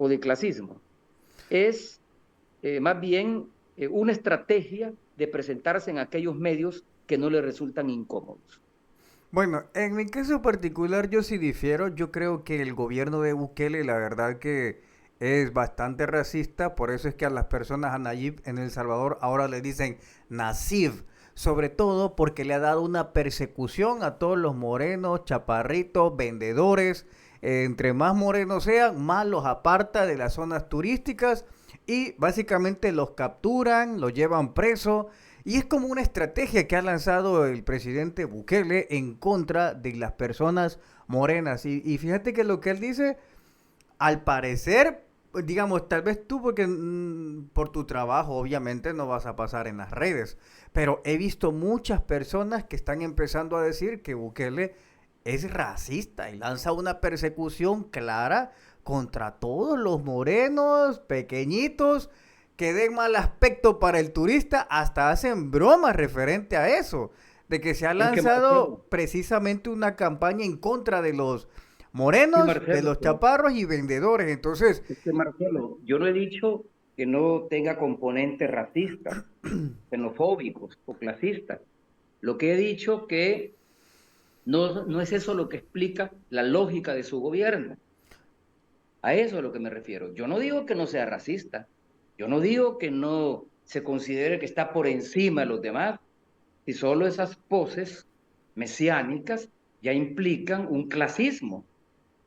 o de clasismo. Es más bien una estrategia de presentarse en aquellos medios que no le resultan incómodos. Bueno, en mi caso particular yo sí difiero. Yo creo que el gobierno de Bukele, la verdad que es bastante racista. Por eso es que a las personas a Nayib en El Salvador ahora le dicen Nasib. Sobre todo porque le ha dado una persecución a todos los morenos, chaparritos, vendedores. Entre más morenos sean, más los aparta de las zonas turísticas y básicamente los capturan, los llevan presos. Y es como una estrategia que ha lanzado el presidente Bukele en contra de las personas morenas. Y fíjate que lo que él dice, al parecer, digamos, tal vez tú, porque por tu trabajo obviamente no vas a pasar en las redes, pero he visto muchas personas que están empezando a decir que Bukele es racista y lanza una persecución clara contra todos los morenos pequeñitos que den mal aspecto para el turista, hasta hacen bromas referente a eso, de que se ha Es que lanzado Marcelo, precisamente una campaña en contra de los sí, morenos, de Marcelo, los chaparros y vendedores. Entonces, es que Marcelo, yo no he dicho que no tenga componentes racistas, xenofóbicos o clasistas. Lo que he dicho que no es eso lo que explica la lógica de su gobierno. A eso es a lo que me refiero. Yo no digo que no sea racista. Yo no digo que no se considere que está por encima de los demás. Si solo esas poses mesiánicas ya implican un clasismo,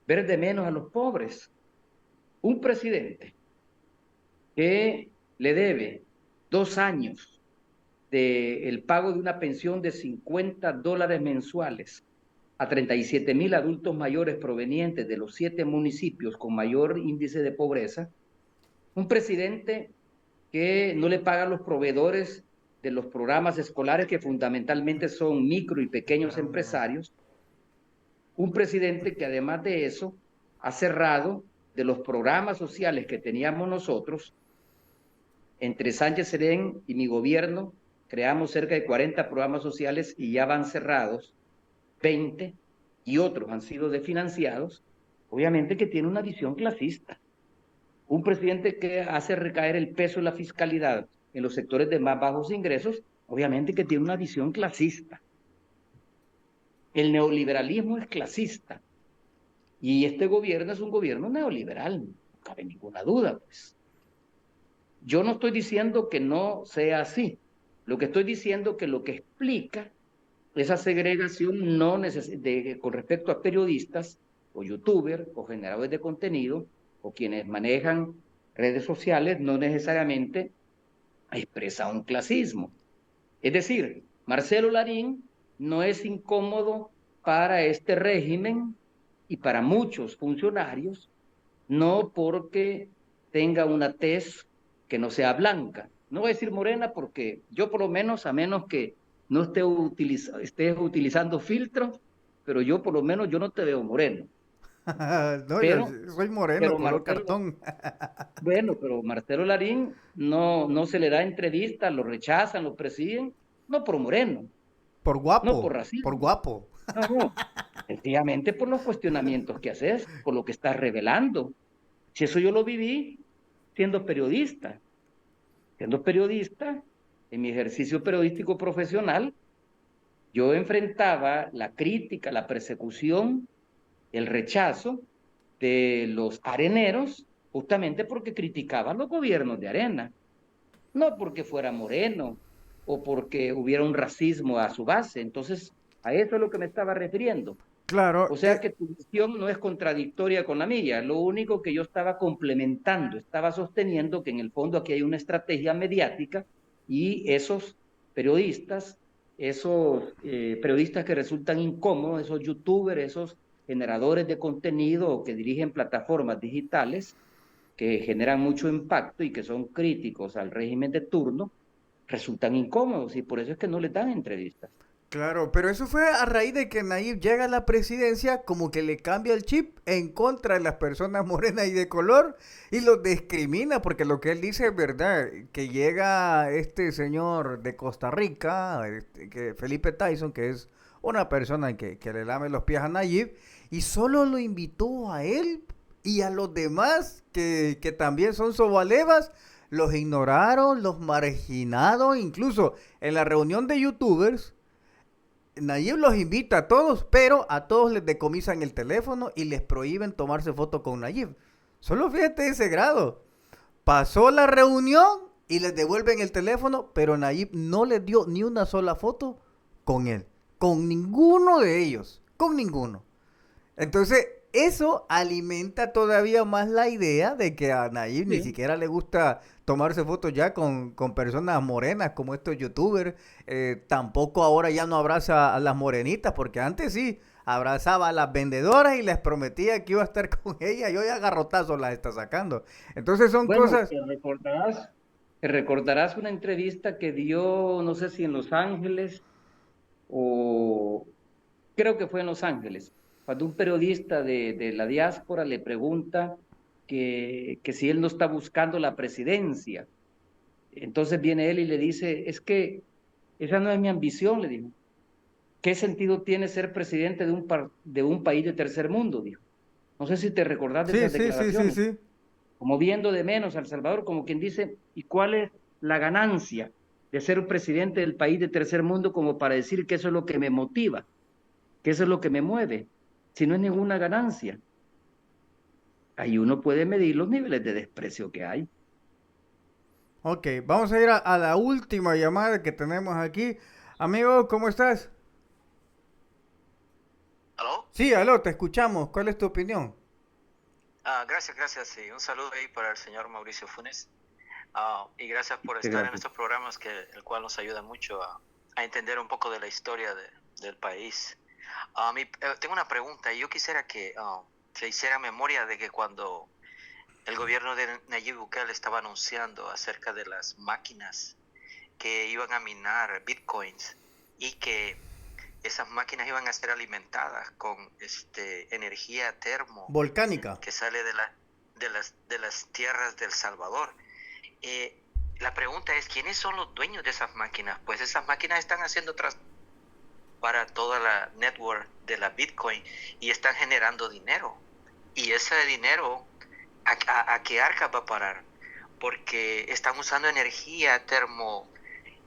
ver de menos a los pobres. Un presidente que le debe 2 años del pago de una pensión de $50 mensuales a 37,000 adultos mayores provenientes de los 7 municipios con mayor índice de pobreza, un presidente que no le paga a los proveedores de los programas escolares que fundamentalmente son micro y pequeños empresarios, un presidente que además de eso ha cerrado de los programas sociales que teníamos nosotros. Entre Sánchez Serén y mi gobierno creamos cerca de 40 programas sociales y ya van cerrados 20 y otros han sido desfinanciados. Obviamente que tiene una visión clasista. Un presidente que hace recaer el peso de la fiscalidad en los sectores de más bajos ingresos, obviamente que tiene una visión clasista. El neoliberalismo es clasista y este gobierno es un gobierno neoliberal, no cabe ninguna duda, pues. Yo no estoy diciendo que no sea así. Lo que estoy diciendo es que lo que explica esa segregación no con respecto a periodistas o youtubers o generadores de contenido o quienes manejan redes sociales no necesariamente expresa un clasismo. Es decir, Marcelo Larín no es incómodo para este régimen y para muchos funcionarios, no porque tenga una tez que no sea blanca. No voy a decir morena porque yo por lo menos, a menos que no estés utilizando filtros, pero yo por lo menos yo no te veo moreno. no, yo Pero, soy moreno, pero color Marcelo, cartón. bueno, pero Marcelo Larín no se le da entrevista, lo rechazan, lo persiguen, no por moreno, Por no por guapo, por racismo, guapo. no, sencillamente por los cuestionamientos que haces, por lo que estás revelando. Si eso yo lo viví siendo periodista, siendo periodista, en mi ejercicio periodístico profesional, yo enfrentaba la crítica, la persecución, el rechazo de los areneros, justamente porque criticaban los gobiernos de arena, no porque fuera moreno o porque hubiera un racismo a su base. Entonces, a eso es lo que me estaba refiriendo. O Claro, sea que tu visión no es contradictoria con la mía, lo único que yo estaba complementando, estaba sosteniendo que en el fondo aquí hay una estrategia mediática y esos periodistas, esos periodistas que resultan incómodos, esos youtubers, esos generadores de contenido o que dirigen plataformas digitales que generan mucho impacto y que son críticos al régimen de turno, resultan incómodos y por eso es que no les dan entrevistas. claro, pero eso fue a raíz de que Nayib llega a la presidencia, como que le cambia el chip en contra de las personas morenas y de color y los discrimina, porque lo que él dice es verdad, que llega este señor de Costa Rica, que Felipe Tyson, que es una persona que le lame los pies a Nayib, y solo lo invitó a él Y a los demás, que también son sobalevas, los ignoraron, los marginaron, incluso en la reunión de youtubers, Nayib los invita a todos, pero a todos les decomisan el teléfono y les prohíben tomarse foto con Nayib. Solo fíjate ese grado. Pasó la reunión y les devuelven el teléfono, pero Nayib no les dio ni una sola foto con él. Con ninguno de ellos. Con ninguno. Entonces, eso alimenta todavía más la idea de que a Nayib ni Sí. siquiera le gusta tomarse fotos ya con personas morenas como estos youtubers. Tampoco ahora ya no abraza a las morenitas, porque antes sí, abrazaba a las vendedoras y les prometía que iba a estar con ellas y hoy a garrotazos las está sacando. Entonces son Bueno, cosas. te recordarás una entrevista que dio, no sé si en Los Ángeles o creo que fue en Los Ángeles, cuando un periodista de la diáspora le pregunta que si él no está buscando la presidencia. Entonces viene él y le dice, es que esa no es mi ambición, le dijo. ¿Qué sentido tiene ser presidente de un país de tercer mundo? Dijo. No sé si te recordás de Sí, esas sí, sí, sí, declaraciones, sí. como viendo de menos a El Salvador, como quien dice, ¿y cuál es la ganancia de ser un presidente del país de tercer mundo como para decir que eso es lo que me motiva, que eso es lo que me mueve? Si no es ninguna ganancia, ahí uno puede medir los niveles de desprecio que hay. Ok, vamos a ir a la última llamada que tenemos aquí. Amigo, ¿cómo estás? ¿Aló? Sí, aló, te escuchamos. ¿Cuál es tu opinión? Gracias, gracias. Sí. Un saludo ahí para el señor Mauricio Funes. Y gracias por Muchas estar en gracias. estos programas, el cual nos ayuda mucho a entender un poco de la historia del país. Tengo una pregunta. Yo quisiera que se hiciera memoria de que cuando el gobierno de Nayib Bukele estaba anunciando acerca de las máquinas que iban a minar bitcoins y que esas máquinas iban a ser alimentadas con energía termo Volcánica. que sale de las tierras del Salvador. Eh, la pregunta es, ¿quiénes son los dueños de esas máquinas? Pues esas máquinas están haciendo para toda la network de la Bitcoin y están generando dinero. Y ese dinero, ¿a qué arca va a parar? Porque están usando energía termo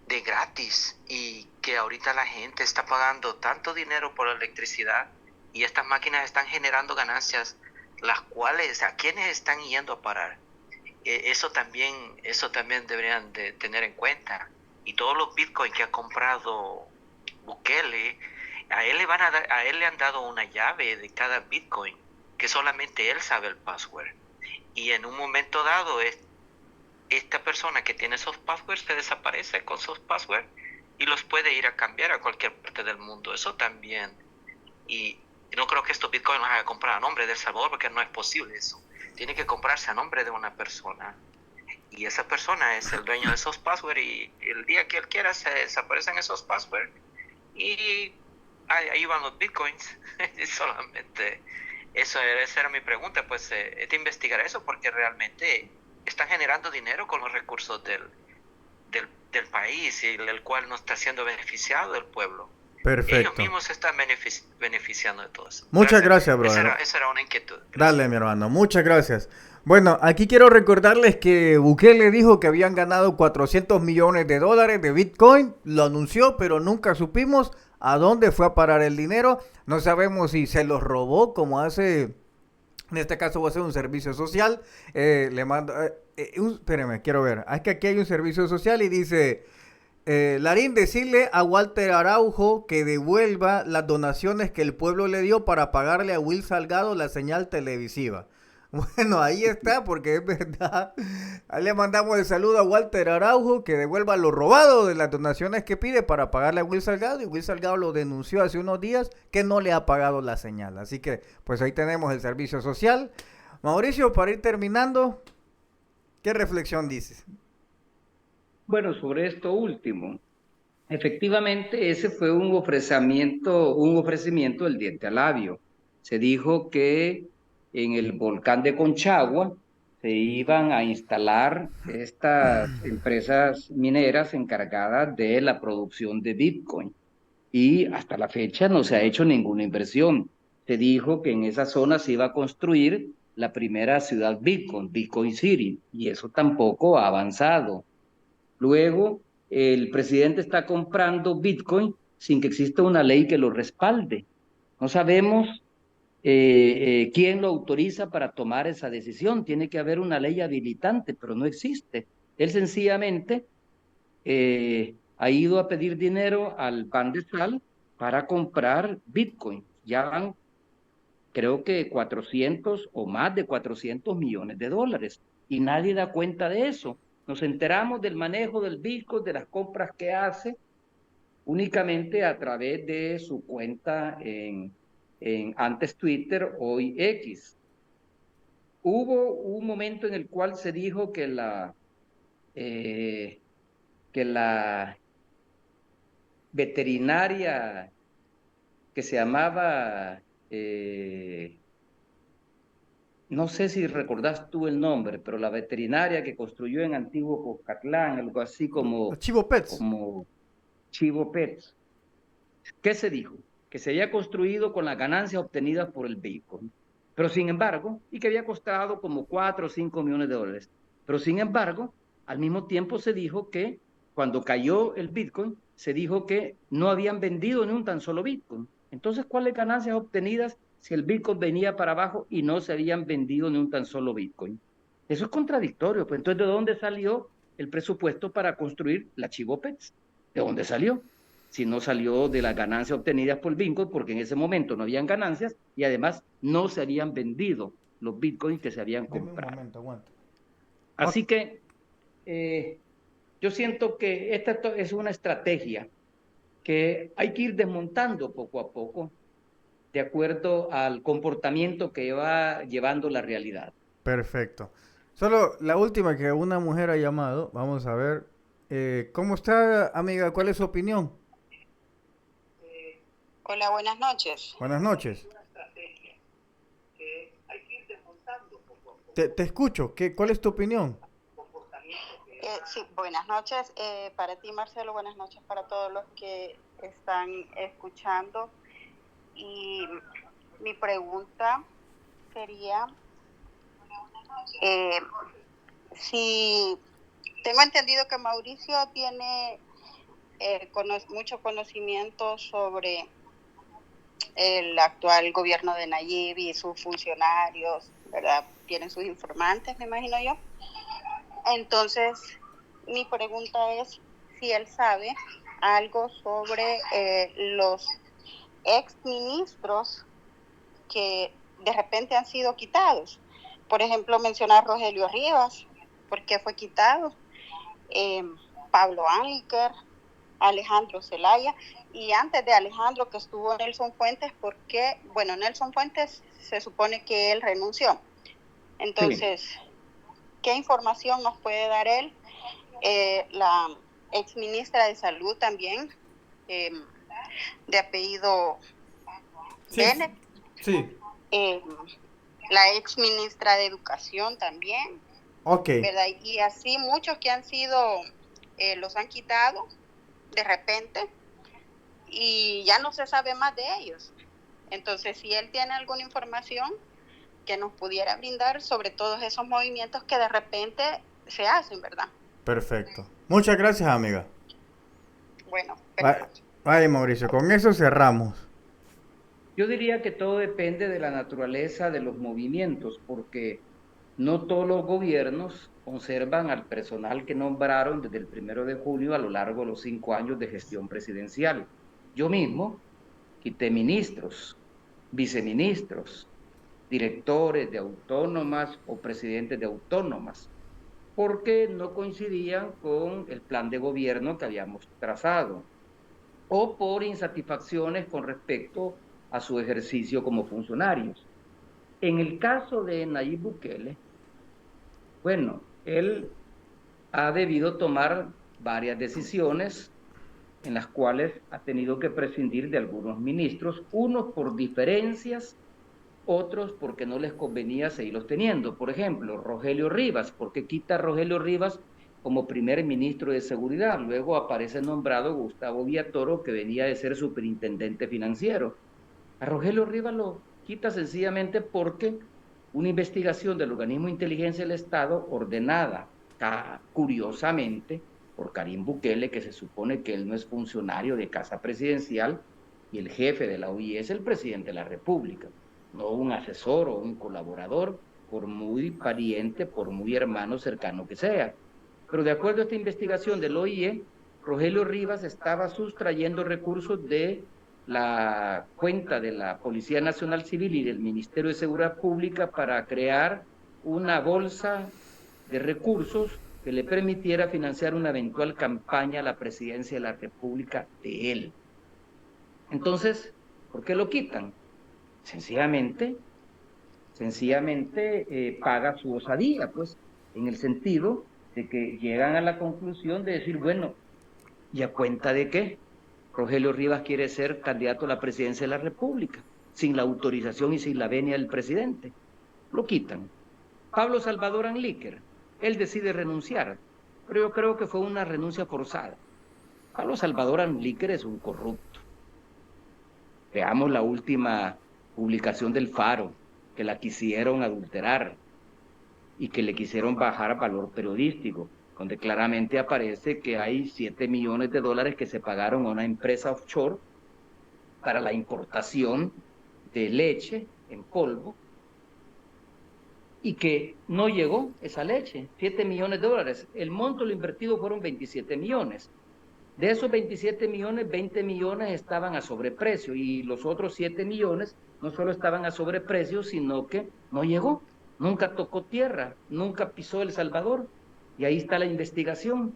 de gratis y que ahorita la gente está pagando tanto dinero por la electricidad y estas máquinas están generando ganancias, las cuales a quiénes están yendo a parar. Eso también deberían de tener en cuenta. Y todos los bitcoins que ha comprado Bukele, a él le han dado una llave de cada bitcoin que solamente él sabe el password. Y en un momento dado esta persona que tiene esos passwords se desaparece con sus passwords y los puede ir a cambiar a cualquier parte del mundo. Eso también. Y no creo que estos bitcoins los haga comprar a nombre de El Salvador porque no es posible eso. Tiene que comprarse a nombre de una persona. Y esa persona es el dueño de esos passwords y el día que él quiera se desaparecen esos passwords y ahí van los bitcoins. Solamente esa era mi pregunta, pues es de investigar eso porque realmente están generando dinero con los recursos del país y el cual no está siendo beneficiado del pueblo. Ellos Perfecto. mismos se están beneficiando de todo eso. Muchas Gracias. gracias, brother. Esa era una inquietud. Gracias. Dale, mi hermano, muchas gracias. Bueno, aquí quiero recordarles que Bukele dijo que habían ganado 400 millones de dólares de Bitcoin, lo anunció, pero nunca supimos a dónde fue a parar el dinero. No sabemos si se los robó, como hace, en este caso va a ser un servicio social. Le mando, espérame, quiero ver. Es que aquí hay un servicio social y dice, Larín, decirle a Walter Araujo que devuelva las donaciones que el pueblo le dio para pagarle a Will Salgado la señal televisiva. Bueno, ahí está, porque es verdad. Ahí le mandamos el saludo a Walter Araujo que devuelva lo robado de las donaciones que pide para pagarle a Will Salgado. Y Will Salgado lo denunció hace unos días que no le ha pagado la señal. Así que, pues ahí tenemos el servicio social. Mauricio, para ir terminando, ¿qué reflexión dices? Bueno, sobre esto último, efectivamente ese fue un ofrecimiento del diente al labio. Se dijo que en el volcán de Conchagua se iban a instalar estas empresas mineras encargadas de la producción de Bitcoin y hasta la fecha no se ha hecho ninguna inversión. Se dijo que en esa zona se iba a construir la primera ciudad Bitcoin, Bitcoin City, y eso tampoco ha avanzado. Luego, el presidente está comprando Bitcoin sin que exista una ley que lo respalde. No sabemos quién lo autoriza para tomar esa decisión. Tiene que haber una ley habilitante, pero no existe. Él sencillamente ha ido a pedir dinero al Ban de Sal para comprar Bitcoin. Ya van, creo que 400 o más de 400 millones de dólares. Y nadie da cuenta de eso. Nos enteramos del manejo del Bitcoin, de las compras que hace, únicamente a través de su cuenta en antes Twitter, hoy X. Hubo un momento en el cual se dijo eh, que la veterinaria que se llamaba, no sé si recordás tú el nombre, pero la veterinaria que construyó en Antiguo Cuscatlán, algo así Los Chivo Pets. como Chivo Pets. ¿Qué se dijo? Que se había construido con las ganancias obtenidas por el Bitcoin. Pero sin embargo, y que había costado como 4 o 5 millones de dólares. Pero sin embargo, al mismo tiempo se dijo que cuando cayó el Bitcoin, se dijo que no habían vendido ni un tan solo Bitcoin. Entonces, ¿cuáles ganancias obtenidas si el Bitcoin venía para abajo y no se habían vendido ni un tan solo Bitcoin? Eso es contradictorio. Pues entonces, ¿de dónde salió el presupuesto para construir la Chivo Pets? ¿De dónde salió? Si no salió de las ganancias obtenidas por Bitcoin, porque en ese momento no habían ganancias y además no se habían vendido los Bitcoins que se habían Deme un comprado. momento, aguanta. Ok, Así que yo siento que esta es una estrategia que hay que ir desmontando poco a poco de acuerdo al comportamiento que va llevando la realidad. perfecto. Solo la última que una mujer ha llamado. Vamos a ver. ¿Cómo está, amiga? ¿Cuál es su opinión? Hola, buenas noches. Buenas noches. Te escucho. ¿Cuál es tu opinión? Sí, buenas noches para ti, Marcelo. Buenas noches para todos los que están escuchando. Y mi pregunta sería eh, si tengo entendido que Mauricio tiene mucho conocimiento sobre el actual gobierno de Nayib y sus funcionarios, ¿verdad? Tienen sus informantes, me imagino yo. Entonces, mi pregunta es si él sabe algo sobre los exministros que de repente han sido quitados. Por ejemplo, mencionar Rogelio Rivas, ¿por qué fue quitado? Pablo Anliker, Alejandro Zelaya, y antes de Alejandro que estuvo Nelson Fuentes, porque, bueno, Nelson Fuentes se supone que él renunció. Entonces, sí. ¿Qué información nos puede dar él? La exministra de Salud también, de apellido Sí, Bennett. sí. La exministra de Educación también. Ok. ¿Verdad? Y así muchos que han sido, los han quitado de repente y ya no se sabe más de ellos. Entonces, si él tiene alguna información que nos pudiera brindar sobre todos esos movimientos que de repente se hacen, ¿verdad? Perfecto. Muchas gracias, amiga. Bueno, Vaya, Mauricio, con eso cerramos. Yo diría que todo depende de la naturaleza de los movimientos, porque no todos los gobiernos conservan al personal que nombraron desde el 1 de junio a lo largo de los 5 años de gestión presidencial. Yo mismo quité ministros, viceministros, directores de autónomas o presidentes de autónomas, porque no coincidían con el plan de gobierno que habíamos trazado, o por insatisfacciones con respecto a su ejercicio como funcionarios. En el caso de Nayib Bukele, bueno, él ha debido tomar varias decisiones en las cuales ha tenido que prescindir de algunos ministros, unos por diferencias, otros porque no les convenía seguirlos teniendo. Por ejemplo, Rogelio Rivas, ¿por qué quita a Rogelio Rivas como primer ministro de Seguridad? Luego aparece nombrado Gustavo Villatoro, que venía de ser superintendente financiero. A Rogelio Rivas lo quita sencillamente porque una investigación del organismo de inteligencia del Estado ordenada, curiosamente, por Karim Bukele, que se supone que él no es funcionario de Casa Presidencial y el jefe de la OIE es el presidente de la República, no un asesor o un colaborador, por muy pariente, por muy hermano cercano que sea. Pero de acuerdo a esta investigación del OIE, Rogelio Rivas estaba sustrayendo recursos de la cuenta de la Policía Nacional Civil y del Ministerio de Seguridad Pública para crear una bolsa de recursos que le permitiera financiar una eventual campaña a la presidencia de la República de él. Entonces, ¿por qué lo quitan? Sencillamente paga su osadía, pues, en el sentido de que llegan a la conclusión de decir, bueno, ¿y a cuenta de qué? Rogelio Rivas quiere ser candidato a la presidencia de la República, sin la autorización y sin la venia del presidente. Lo quitan. Pablo Salvador Anlíquer, él decide renunciar, pero yo creo que fue una renuncia forzada. Pablo Salvador Anlíquer es un corrupto. Veamos la última publicación del Faro, que la quisieron adulterar y que le quisieron bajar valor periodístico, donde claramente aparece que hay 7 millones de dólares que se pagaron a una empresa offshore para la importación de leche en polvo y que no llegó esa leche, 7 millones de dólares. El monto lo invertido fueron 27 millones. De esos 27 millones, 20 millones estaban a sobreprecio y los otros 7 millones no solo estaban a sobreprecio, sino que no llegó, nunca tocó tierra, nunca pisó El Salvador. Y ahí está la investigación.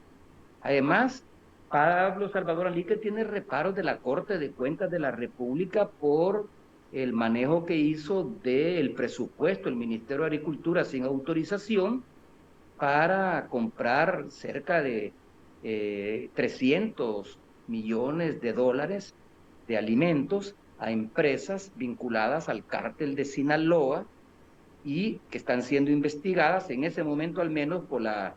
Además, Pablo Salvador Alíquez tiene reparos de la Corte de Cuentas de la República por el manejo que hizo del presupuesto del Ministerio de Agricultura sin autorización para comprar cerca de 300 millones de dólares de alimentos a empresas vinculadas al cártel de Sinaloa y que están siendo investigadas en ese momento al menos por la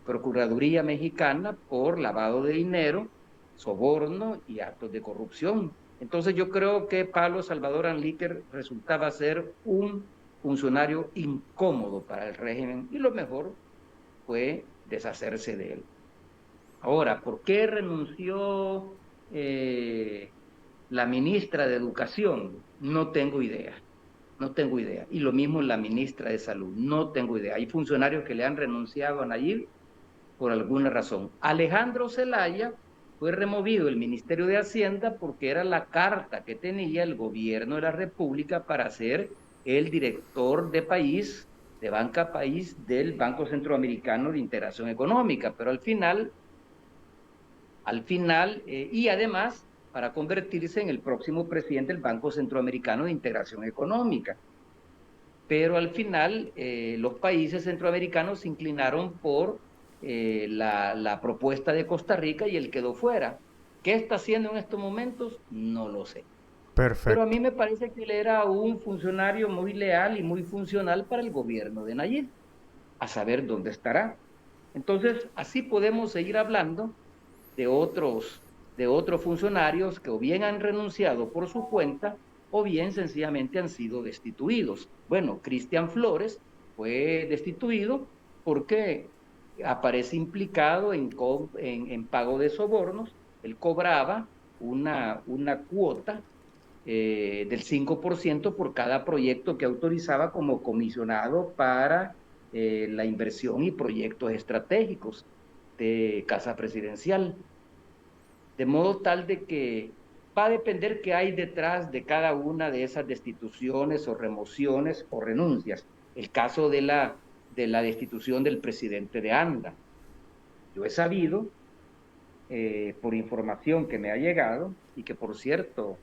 Procuraduría Mexicana por lavado de dinero, soborno y actos de corrupción. Entonces yo creo que Pablo Salvador Anlíquer resultaba ser un funcionario incómodo para el régimen y lo mejor fue deshacerse de él. Ahora, ¿por qué renunció la ministra de Educación? No tengo idea, no tengo idea. Y lo mismo la ministra de Salud, no tengo idea. Hay funcionarios que le han renunciado a Nayib por alguna razón. Alejandro Zelaya fue removido del Ministerio de Hacienda porque era la carta que tenía el gobierno de la República para ser el director de país, de banca país del Banco Centroamericano de Integración Económica, pero y además para convertirse en el próximo presidente del Banco Centroamericano de Integración Económica. Pero al final los países centroamericanos se inclinaron por la propuesta de Costa Rica y él quedó fuera. ¿Qué está haciendo en estos momentos? No lo sé. Pero a Perfecto. mí me parece que él era un funcionario muy leal y muy funcional para el gobierno de Nayib, a saber dónde estará. Entonces, así podemos seguir hablando de otros funcionarios que o bien han renunciado por su cuenta o bien sencillamente han sido destituidos. Bueno, Cristian Flores fue destituido porque aparece implicado en pago de sobornos. Él cobraba una cuota del 5% por cada proyecto que autorizaba como comisionado para la inversión y proyectos estratégicos de Casa Presidencial. De modo tal de que va a depender qué hay detrás de cada una de esas destituciones o remociones o renuncias. El caso de la destitución del presidente de ANDA. Yo he sabido, por información que me ha llegado, y que por cierto,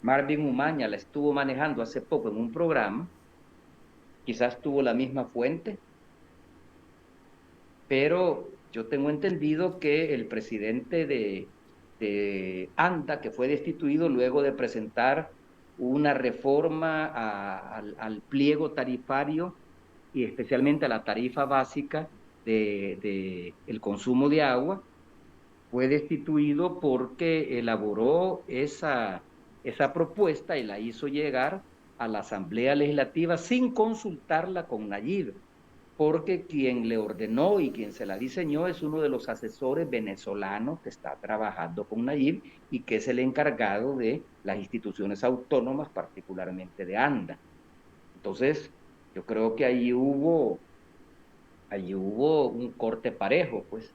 Marvin Umaña la estuvo manejando hace poco en un programa, quizás tuvo la misma fuente, pero yo tengo entendido que el presidente de ANDA, que fue destituido luego de presentar una reforma al pliego tarifario y especialmente a la tarifa básica el consumo de agua, fue destituido porque elaboró esa propuesta y la hizo llegar a la Asamblea Legislativa sin consultarla con Nayib, porque quien le ordenó y quien se la diseñó es uno de los asesores venezolanos que está trabajando con Nayib y que es el encargado de las instituciones autónomas, particularmente de ANDA. Entonces, yo creo que allí hubo un corte parejo, pues,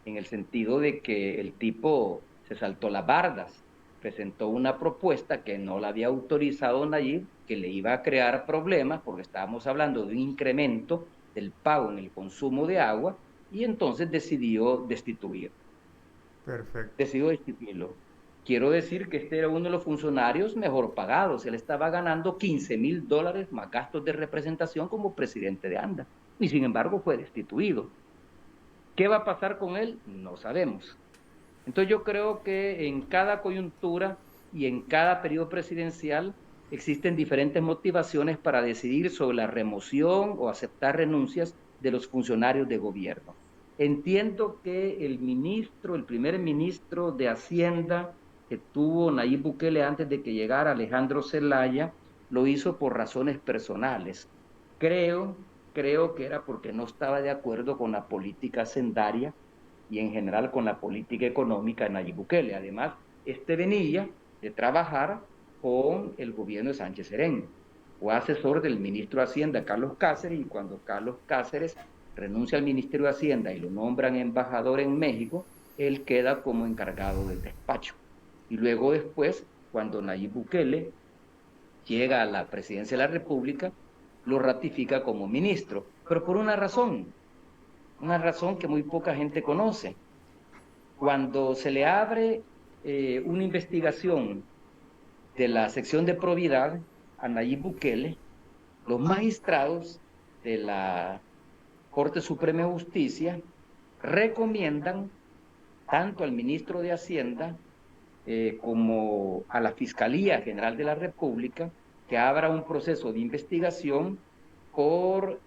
en el sentido de que el tipo se saltó las bardas, presentó una propuesta que no la había autorizado Nayib, que le iba a crear problemas, porque estábamos hablando de un incremento del pago en el consumo de agua, y entonces decidió destituirlo. Perfecto. Decidió destituirlo. Quiero decir que este era uno de los funcionarios mejor pagados. Él estaba ganando $15,000 más gastos de representación como presidente de ANDA, y sin embargo fue destituido. ¿Qué va a pasar con él? No sabemos. Entonces yo creo que en cada coyuntura y en cada periodo presidencial existen diferentes motivaciones para decidir sobre la remoción o aceptar renuncias de los funcionarios de gobierno. Entiendo que el primer ministro de Hacienda que tuvo Nayib Bukele antes de que llegara Alejandro Zelaya, lo hizo por razones personales. Creo que era porque no estaba de acuerdo con la política hacendaria y en general con la política económica de Nayib Bukele. Además, venía de trabajar con el gobierno de Sánchez Serén. Fue asesor del ministro de Hacienda, Carlos Cáceres, y cuando Carlos Cáceres renuncia al Ministerio de Hacienda y lo nombran embajador en México, él queda como encargado del despacho. Y luego después, cuando Nayib Bukele llega a la presidencia de la República, lo ratifica como ministro, pero por una razón que muy poca gente conoce. Cuando se le abre una investigación de la sección de probidad a Nayib Bukele, los magistrados de la Corte Suprema de Justicia recomiendan tanto al ministro de Hacienda como a la Fiscalía General de la República que abra un proceso de investigación por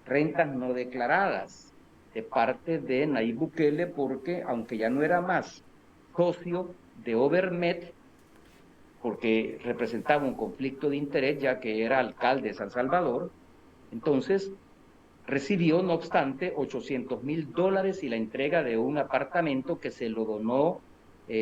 rentas no declaradas de parte de Nayib Bukele, porque aunque ya no era más socio de Overmet, porque representaba un conflicto de interés ya que era alcalde de San Salvador, entonces recibió no obstante $800,000 y la entrega de un apartamento que se lo donó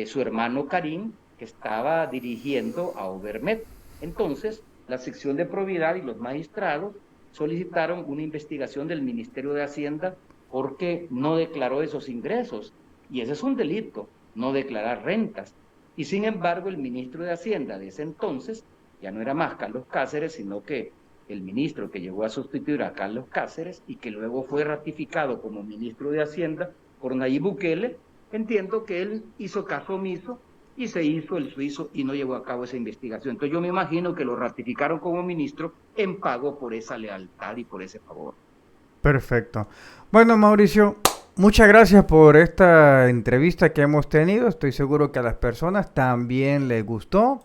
su hermano Karim, que estaba dirigiendo a Overmet. Entonces la sección de probidad y los magistrados solicitaron una investigación del Ministerio de Hacienda porque no declaró esos ingresos, y ese es un delito, no declarar rentas. Y sin embargo el ministro de Hacienda de ese entonces ya no era más Carlos Cáceres, sino que el ministro que llegó a sustituir a Carlos Cáceres y que luego fue ratificado como ministro de Hacienda por Nayib Bukele, entiendo que él hizo caso omiso y se hizo el suizo y no llevó a cabo esa investigación. Entonces yo me imagino que lo ratificaron como ministro en pago por esa lealtad y por ese favor. Perfecto. Bueno, Mauricio, muchas gracias por esta entrevista que hemos tenido. Estoy seguro que a las personas también les gustó.